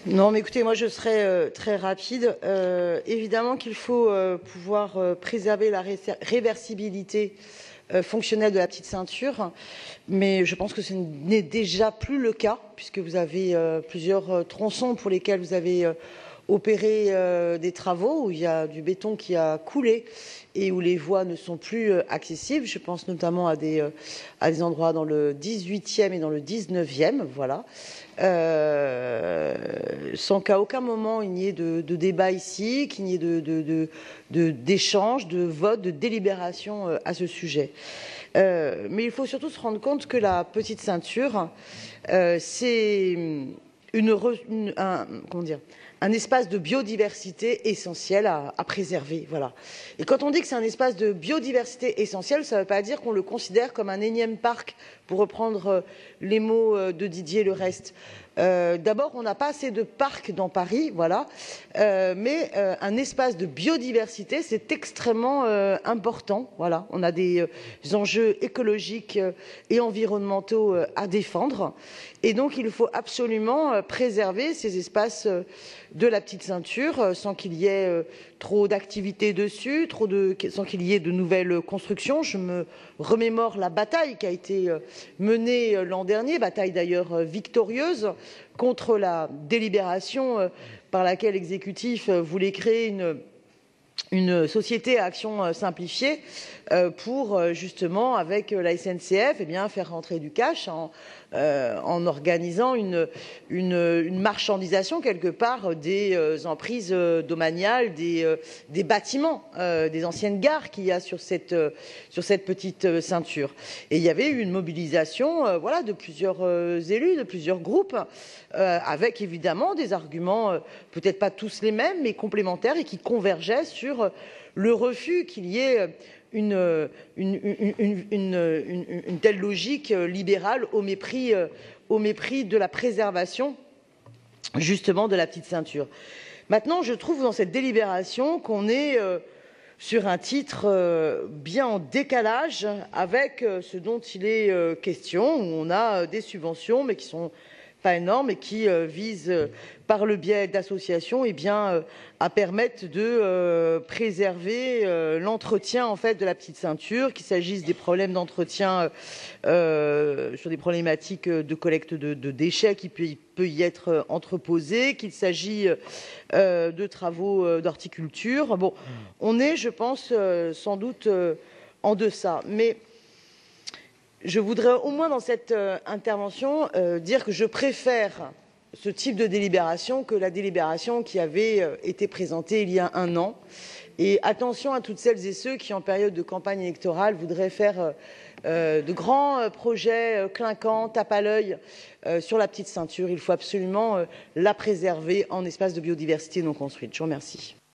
Non, mais écoutez, moi je serai très rapide. Évidemment qu'il faut pouvoir préserver la réversibilité fonctionnelle de la petite ceinture, mais je pense que ce n'est déjà plus le cas, puisque vous avez plusieurs tronçons pour lesquels vous avez opéré des travaux, où il y a du béton qui a coulé et où les voies ne sont plus accessibles. Je pense notamment à des endroits dans le 18e et dans le 19e, voilà. Sans qu'à aucun moment il n'y ait de débat ici, qu'il n'y ait d'échange, de vote, de délibération à ce sujet. Mais il faut surtout se rendre compte que la petite ceinture, c'est un espace de biodiversité essentiel à préserver. Voilà. Et quand on dit que c'est un espace de biodiversité essentiel, ça ne veut pas dire qu'on le considère comme un énième parc, pour reprendre les mots de Didier Le Rest. D'abord, on n'a pas assez de parcs dans Paris, voilà, mais un espace de biodiversité, c'est extrêmement important. Voilà, on a des enjeux écologiques et environnementaux à défendre, et donc il faut absolument préserver ces espaces de la petite ceinture sans qu'il y ait trop d'activités dessus, sans qu'il y ait de nouvelles constructions. Je me remémore la bataille qui a été menée l'an dernier, bataille d'ailleurs victorieuse, contre la délibération par laquelle l'exécutif voulait créer une société à action simplifiée pour justement, avec la SNCF, faire rentrer du cash en organisant une marchandisation quelque part des emprises domaniales, des bâtiments, des anciennes gares qu'il y a sur cette petite ceinture. Et il y avait eu une mobilisation voilà, de plusieurs élus, de plusieurs groupes, avec évidemment des arguments peut-être pas tous les mêmes, mais complémentaires, et qui convergeaient sur le refus qu'il y ait une telle logique libérale au mépris de la préservation justement de la petite ceinture. Maintenant, je trouve dans cette délibération qu'on est sur un titre bien en décalage avec ce dont il est question, où on a des subventions mais qui sont pas énorme et qui vise par le biais d'associations à permettre de préserver l'entretien en fait de la petite ceinture, qu'il s'agisse des problèmes d'entretien sur des problématiques de collecte de déchets qui peut y être entreposé, qu'il s'agit de travaux d'horticulture. Bon, on est, je pense, sans doute en deçà, mais je voudrais au moins dans cette intervention dire que je préfère ce type de délibération que la délibération qui avait été présentée il y a un an. Et attention à toutes celles et ceux qui, en période de campagne électorale, voudraient faire de grands projets clinquants, tape à l'œil sur la petite ceinture. Il faut absolument la préserver en espace de biodiversité non construite. Je vous remercie.